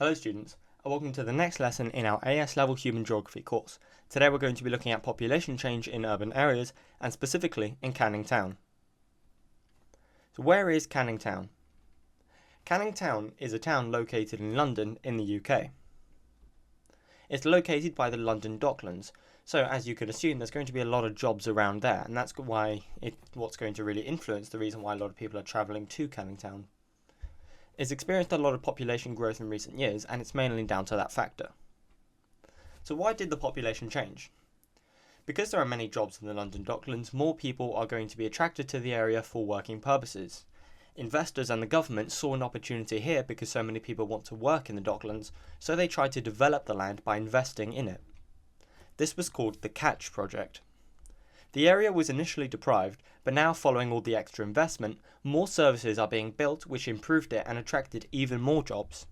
Hello students, and welcome to the next lesson in our AS level Human Geography course. Today we're going to be looking at population change in urban areas, and specifically in Canning Town. So where is Canning Town? Canning Town is a town located in London in the UK. It's located by the London Docklands, so as you can assume there's going to be a lot of jobs around there, and that's what's going to really influence the reason why a lot of people are travelling to Canning Town. It's experienced a lot of population growth in recent years, and it's mainly down to that factor. So why did the population change? Because there are many jobs in the London Docklands, more people are going to be attracted to the area for working purposes. Investors and the government saw an opportunity here because so many people want to work in the Docklands, so they tried to develop the land by investing in it. This was called the Catch Project. The area was initially deprived, but now following all the extra investment, more services are being built which improved it and attracted even more jobs.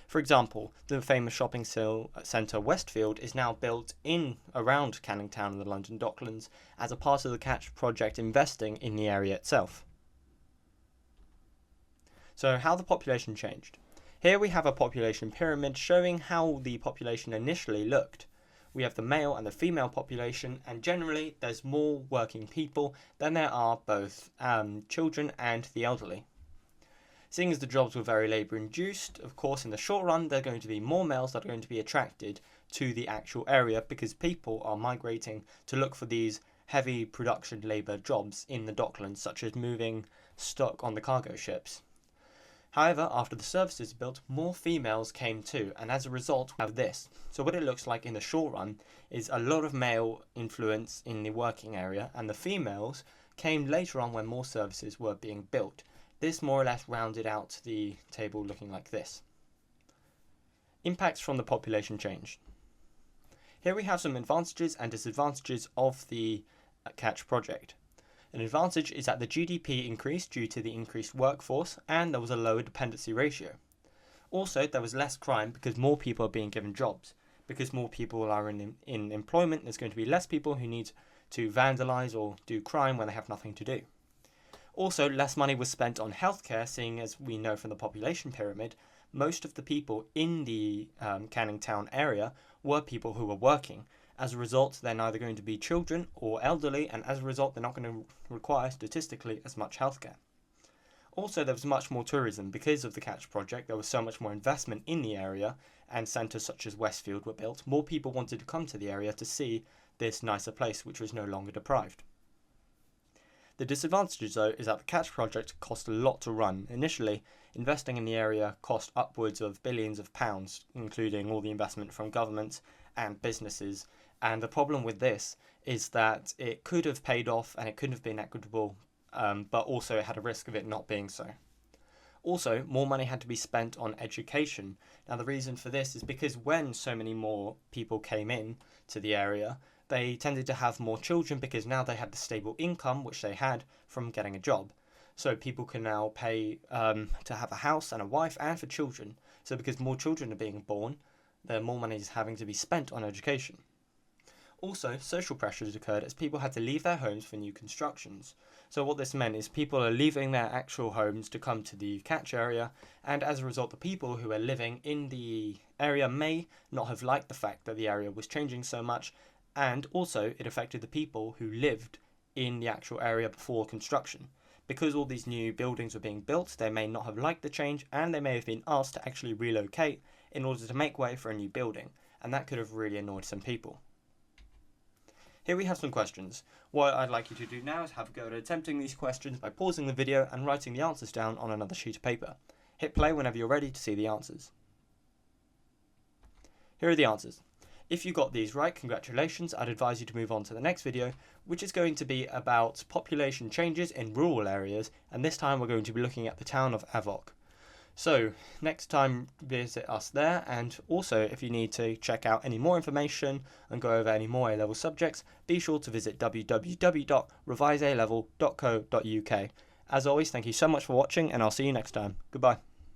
For example, the famous shopping centre Westfield is now built in around Canning Town and the London Docklands as a part of the Catch Project investing in the area itself. So how the population changed. Here we have a population pyramid showing how the population initially looked. We have the male and the female population, and generally there's more working people than there are both children and the elderly. Seeing as the jobs were very labour induced, of course in the short run there are going to be more males that are going to be attracted to the actual area because people are migrating to look for these heavy production labour jobs in the Docklands, such as moving stock on the cargo ships. However, after the services built, more females came too, and as a result we have this. So what it looks like in the short run is a lot of male influence in the working area, and the females came later on when more services were being built. This more or less rounded out the table looking like this. Impacts from the population change. Here we have some advantages and disadvantages of the Catch project. An advantage is that the GDP increased due to the increased workforce, and there was a lower dependency ratio. Also, there was less crime because more people are being given jobs. Because more people are in employment, there's going to be less people who need to vandalise or do crime when they have nothing to do. Also, less money was spent on healthcare, seeing as we know from the population pyramid, most of the people in the Canning Town area were people who were working. As a result, they're neither going to be children or elderly, and as a result, they're not going to require statistically as much healthcare. Also, there was much more tourism because of the Catch project. There was so much more investment in the area, and centres such as Westfield were built. More people wanted to come to the area to see this nicer place, which was no longer deprived. The disadvantage, though, is that the Catch project cost a lot to run. Initially, investing in the area cost upwards of billions of pounds, including all the investment from government and businesses. And the problem with this is that it could have paid off and it could have been equitable, but also it had a risk of it not being so. Also, more money had to be spent on education. Now, the reason for this is because when so many more people came in to the area, they tended to have more children because now they had the stable income which they had from getting a job. So people can now pay to have a house and a wife and for children. So because more children are being born, more money is having to be spent on education. Also, social pressures occurred as people had to leave their homes for new constructions. So what this meant is people are leaving their actual homes to come to the Catch area, and as a result the people who are living in the area may not have liked the fact that the area was changing so much, and also it affected the people who lived in the actual area before construction. Because all these new buildings were being built, they may not have liked the change, and they may have been asked to actually relocate in order to make way for a new building, and that could have really annoyed some people. Here we have some questions. What I'd like you to do now is have a go at attempting these questions by pausing the video and writing the answers down on another sheet of paper. Hit play whenever you're ready to see the answers. Here are the answers. If you got these right, congratulations. I'd advise you to move on to the next video, which is going to be about population changes in rural areas, and this time we're going to be looking at the town of Avoch. So, next time visit us there, and also if you need to check out any more information and go over any more A-level subjects, be sure to visit www.revisealevel.co.uk. As always, thank you so much for watching, and I'll see you next time. Goodbye.